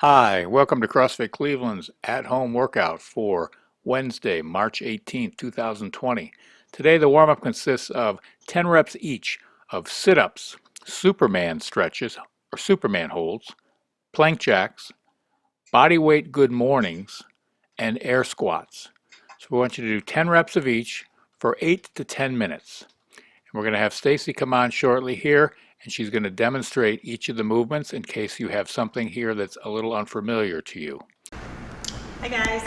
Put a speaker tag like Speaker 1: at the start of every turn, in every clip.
Speaker 1: Hi, welcome to CrossFit Cleveland's at-home workout for Wednesday, March 18th, 2020. Today the warm-up consists of 10 reps each of sit-ups, Superman stretches or Superman holds, plank jacks, body weight good mornings, and air squats. So we want you to do 10 reps of each for 8 to 10 minutes. And we're going to have Stacy come on shortly here, and she's going to demonstrate each of the movements in case you have something here that's a little unfamiliar to you.
Speaker 2: Hi guys.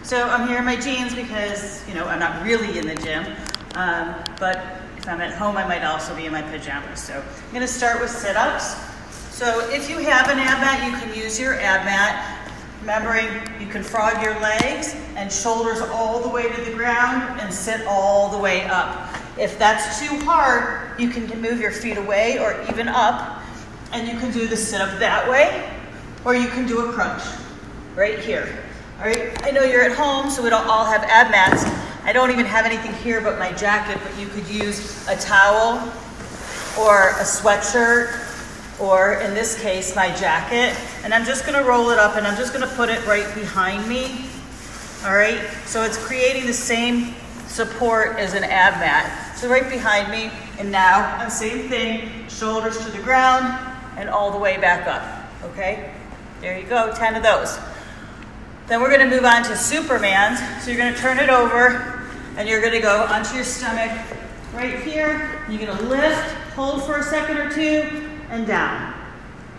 Speaker 2: So I'm here in my jeans because, I'm not really in the gym, but if I'm at home, I might also be in my pajamas. So I'm going to start with sit-ups. So if you have an ab mat, you can use your ab mat. Remembering, you can frog your legs and shoulders all the way to the ground and sit all the way up. If that's too hard, you can move your feet away or even up, and you can do the sit-up that way, or you can do a crunch right here. All right, I know you're at home, so we don't all have ab mats. I don't even have anything here but my jacket, but you could use a towel or a sweatshirt, or in this case, my jacket. And I'm just gonna roll it up and I'm just gonna put it right behind me. All right, so it's creating the same support as an ab mat. So right behind me, and now the same thing, shoulders to the ground and all the way back up, okay? There you go, 10 of those. Then we're gonna move on to Superman's. So you're gonna turn it over and you're gonna go onto your stomach right here. You're gonna lift, hold for a second or two, and down,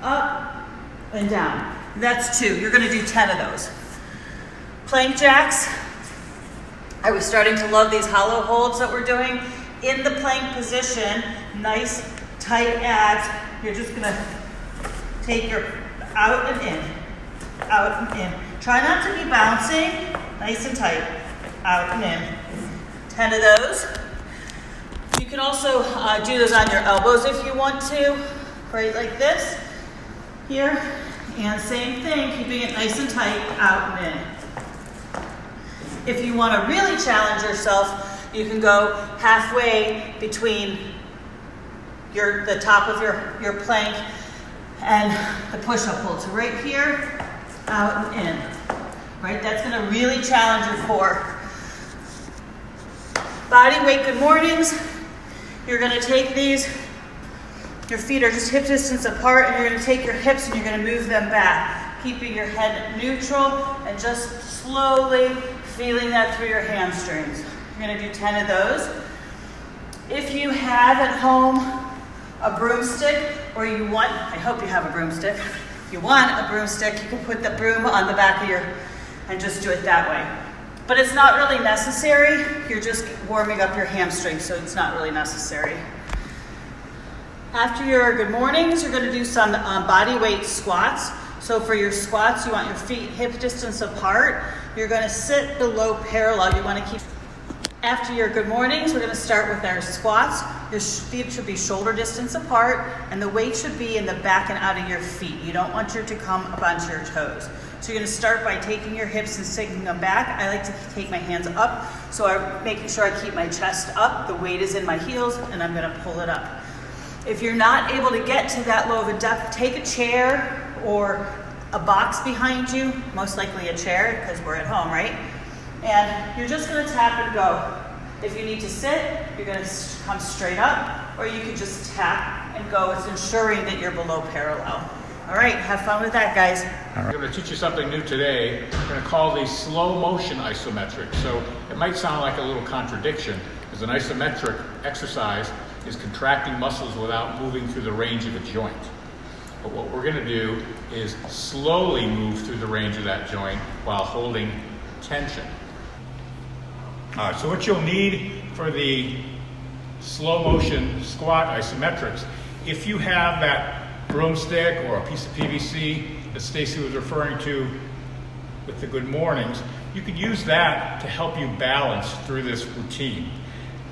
Speaker 2: up and down. That's 2, you're gonna do 10 of those. Plank jacks. I was starting to love these hollow holds that we're doing. In the plank position, nice tight abs. You're just gonna take your out and in, out and in. Try not to be bouncing, nice and tight, out and in. 10 of those. You can also do those on your elbows if you want to, right like this, here. And same thing, keeping it nice and tight, out and in. If you want to really challenge yourself, you can go halfway between the top of your plank and the push-up hold. So right here, out and in. Right, that's going to really challenge your core. Body weight good mornings. You're going to take these, your feet are just hip distance apart, and you're going to take your hips and you're going to move them back, keeping your head neutral and just slowly feeling that through your hamstrings. You're going to do 10 of those. If you have at home a broomstick, or you want, I hope you have a broomstick. If you want a broomstick, you can put the broom on the back of and just do it that way. But it's not really necessary. You're just warming up your hamstrings, so it's not really necessary. After your good mornings, you're going to do some body weight squats. So for your squats, you want your feet hip distance apart. You're going to sit below parallel. You want to keep. After your good mornings, we're going to start with our squats. Your feet should be shoulder distance apart, and the weight should be in the back and out of your feet. You don't want you to come up onto your toes. So you're going to start by taking your hips and sinking them back. I like to take my hands up, so I'm making sure I keep my chest up. The weight is in my heels, and I'm going to pull it up. If you're not able to get to that low of a depth, take a chair or a box behind you, most likely a chair because we're at home, right? And you're just going to tap and go. If you need to sit, you're going to come straight up, or you can just tap and go. It's ensuring that you're below parallel. All right, have fun with that, guys.
Speaker 1: I'm going to teach you something new today. We're going to call these slow motion isometrics. So it might sound like a little contradiction, because an isometric exercise is contracting muscles without moving through the range of a joint. But what we're going to do is slowly move through the range of that joint while holding tension. All right, so what you'll need for the slow motion squat isometrics, if you have that broomstick or a piece of PVC that Stacy was referring to with the good mornings, you could use that to help you balance through this routine.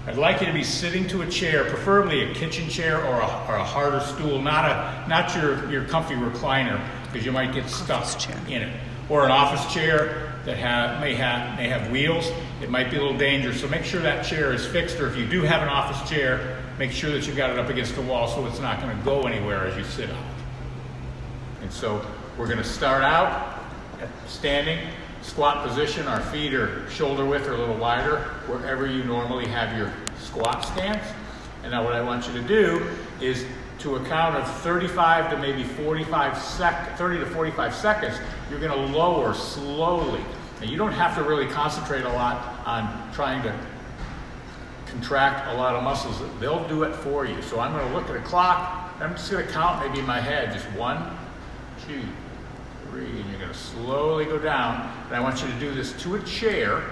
Speaker 1: I'd like you to be sitting to a chair, preferably a kitchen chair or a harder stool, not your comfy recliner, because you might get stuck in it. Or an office chair that may have wheels. It might be a little dangerous, so make sure that chair is fixed, or if you do have an office chair, make sure that you've got it up against the wall so it's not going to go anywhere as you sit on it. And so we're going to start out at standing squat position. Our feet are shoulder width or a little wider, wherever you normally have your squat stance. And now what I want you to do is, to a count of 35 to maybe 30 to 45 seconds, you're going to lower slowly. And you don't have to really concentrate a lot on trying to contract a lot of muscles. They'll do it for you. So I'm going to look at a clock. I'm just going to count maybe in my head, just 1, 2, 3, and you're going to slowly go down. And I want you to do this to a chair,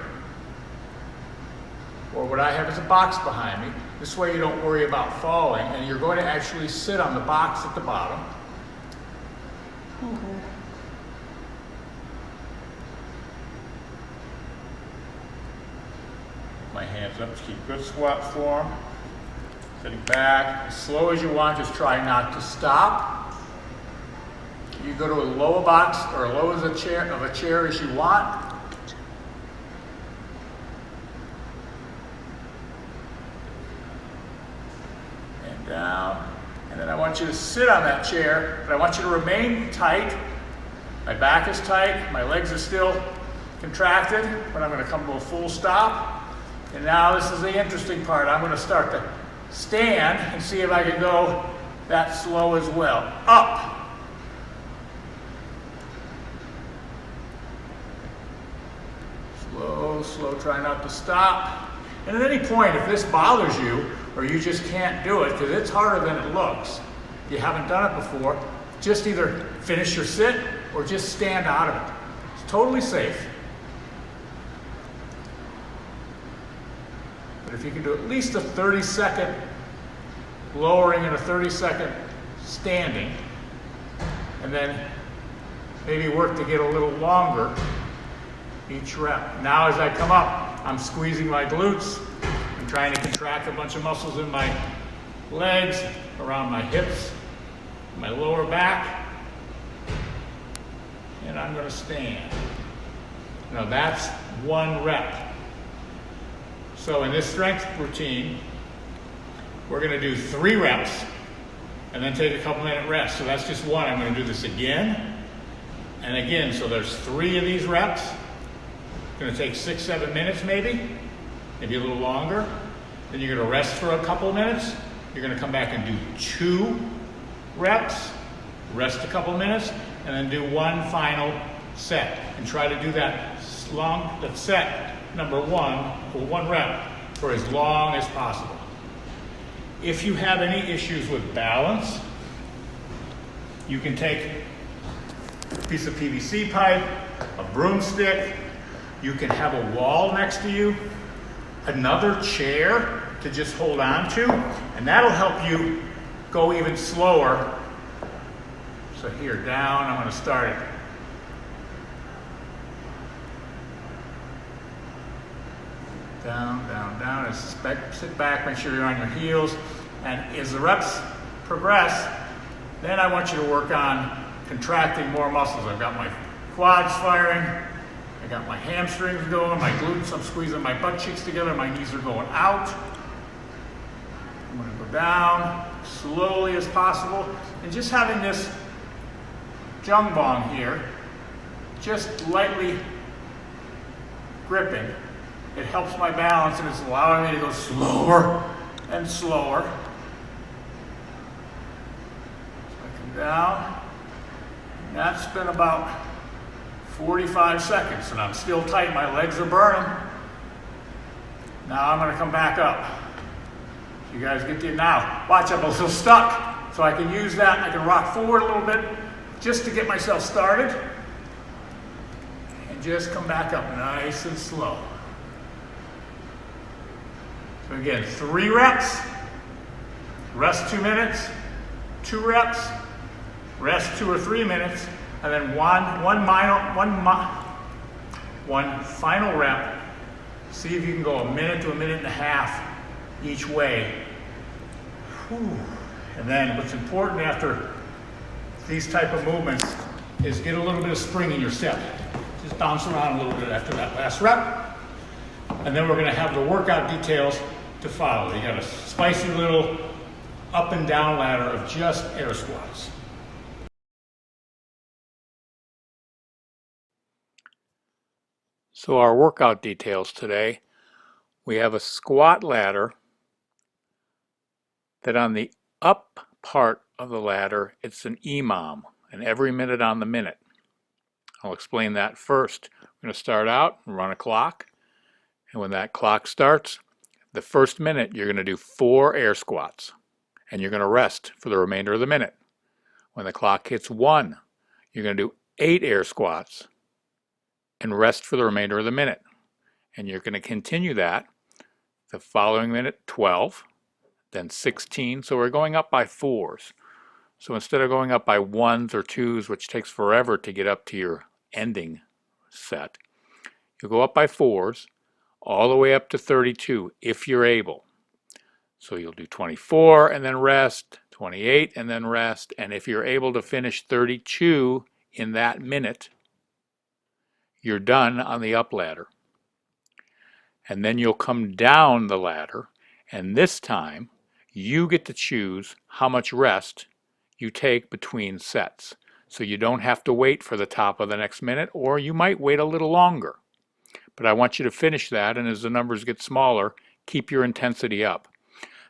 Speaker 1: or what I have is a box behind me. This way you don't worry about falling, and you're going to actually sit on the box at the bottom. My hands up to keep good squat form. Sitting back, as slow as you want, just try not to stop. You go to a low box or low as a chair as you want. And down. And then I want you to sit on that chair, but I want you to remain tight. My back is tight, my legs are still contracted, but I'm going to come to a full stop. And now this is the interesting part. I'm going to start to stand and see if I can go that slow as well. Up. Slow, slow, try not to stop. And at any point, if this bothers you, or you just can't do it, because it's harder than it looks, if you haven't done it before, just either finish your sit or just stand out of it. It's totally safe. But if you can do at least a 30-second lowering and a 30-second standing, and then maybe work to get a little longer each rep. Now as I come up, I'm squeezing my glutes. I'm trying to contract a bunch of muscles in my legs, around my hips, my lower back, and I'm going to stand. Now that's 1 rep. So in this strength routine, we're going to do 3 reps and then take a couple minute rest. So that's just 1. I'm going to do this again and again. So there's 3 of these reps. It's going to take 6-7 minutes maybe a little longer. Then you're going to rest for a couple minutes. You're going to come back and do 2 reps, rest a couple minutes, and then do 1 final set. And try to do that set number 1, or 1 rep, for as long as possible. If you have any issues with balance, you can take a piece of PVC pipe, a broomstick, you can have a wall next to you, another chair to just hold on to, and that'll help you go even slower. So here, down, I'm going to start it. Down, down, down, and sit back, make sure you're on your heels. And as the reps progress, then I want you to work on contracting more muscles. I've got my quads firing, I got my hamstrings going, my glutes, I'm squeezing my butt cheeks together, my knees are going out. I'm going to go down slowly as possible, and just having this jumbbong here, just lightly gripping. It helps my balance, and it's allowing me to go slower and slower. So I come down, and that's been about 45 seconds, and I'm still tight. My legs are burning. Now I'm going to come back up. You guys get to now. Watch, I'm a little stuck, so I can use that. I can rock forward a little bit just to get myself started, and just come back up nice and slow. So again, 3 reps, rest 2 minutes, 2 reps, rest 2 or 3 minutes, and then one final rep. See if you can go a minute to a minute and a half each way. Whew. And then what's important after these type of movements is get a little bit of spring in your step. Just bounce around a little bit after that last rep. And then we're going to have the workout details to follow. You got a spicy little up and down ladder of just air squats. So our workout details today, we have a squat ladder that on the up part of the ladder, it's an EMOM, and every minute on the minute. I'll explain that first. We're going to start out and run a clock, and when that clock starts, the first minute you're going to do 4 air squats, and you're going to rest for the remainder of the minute. When the clock hits 1, you're going to do 8 air squats and rest for the remainder of the minute. And you're going to continue that the following minute, 12, then 16. So we're going up by 4s. So instead of going up by 1s or 2s, which takes forever to get up to your ending set, you'll go up by 4s all the way up to 32 if you're able. So you'll do 24 and then rest, 28 and then rest, and if you're able to finish 32 in that minute, you're done on the up ladder. And then you'll come down the ladder, and this time you get to choose how much rest you take between sets. So you don't have to wait for the top of the next minute, or you might wait a little longer. But I want you to finish that, and as the numbers get smaller, keep your intensity up.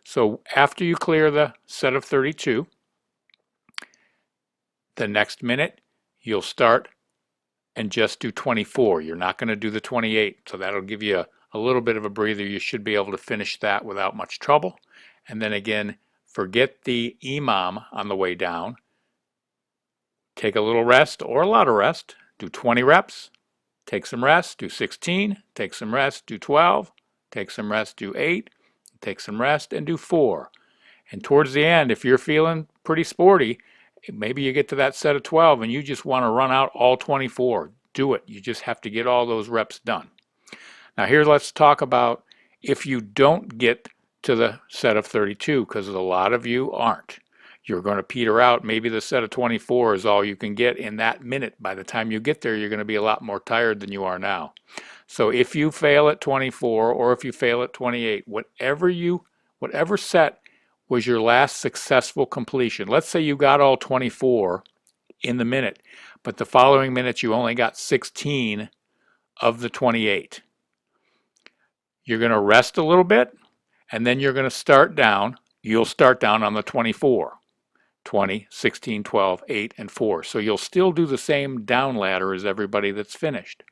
Speaker 1: So after you clear the set of 32, the next minute you'll start and just do 24. You're not going to do the 28, so that'll give you a little bit of a breather. You should be able to finish that without much trouble. And then again, forget the EMOM on the way down. Take a little rest or a lot of rest. Do 20 reps. Take some rest. Do 16. Take some rest. Do 12. Take some rest. Do 8. Take some rest and do 4. And towards the end, if you're feeling pretty sporty, maybe you get to that set of 12 and you just want to run out all 24. Do it. You just have to get all those reps done. Now here, let's talk about if you don't get to the set of 32, because a lot of you aren't. You're going to peter out. Maybe the set of 24 is all you can get in that minute. By the time you get there, you're going to be a lot more tired than you are now. So if you fail at 24 or if you fail at 28, whatever set was your last successful completion. Let's say you got all 24 in the minute, but the following minute you only got 16 of the 28. You're going to rest a little bit, and then you're going to start down. You'll start down on the 24. 20, 16, 12, 8, and 4. So you'll still do the same down ladder as everybody that's finished.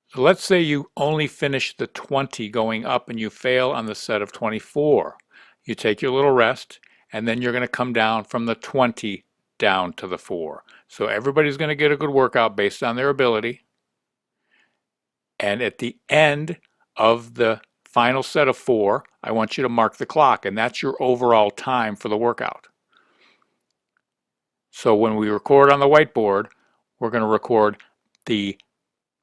Speaker 1: So let's say you only finish the 20 going up and you fail on the set of 24. You take your little rest, and then you're going to come down from the 20 down to the 4. So everybody's going to get a good workout based on their ability. And at the end of the final set of 4, I want you to mark the clock, and that's your overall time for the workout. So when we record on the whiteboard, we're going to record the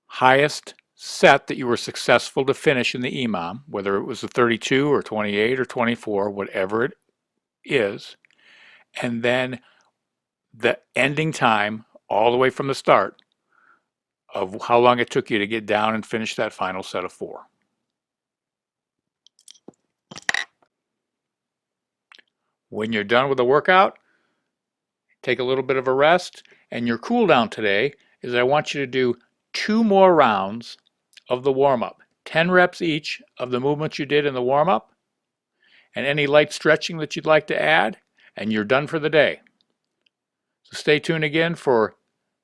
Speaker 1: highest set that you were successful to finish in the EMOM, whether it was a 32 or 28 or 24, whatever it is, and then the ending time all the way from the start of how long it took you to get down and finish that final set of 4. When you're done with the workout, take a little bit of a rest, and your cool down today is I want you to do 2 more rounds of the warm-up, 10 reps each of the movements you did in the warm-up, and any light stretching that you'd like to add, and you're done for the day. So stay tuned again for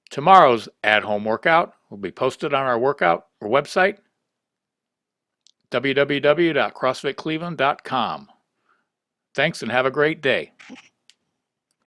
Speaker 1: tomorrow's at-home workout. Will be posted on our workout or website, www.crossfitcleveland.com. Thanks and have a great day.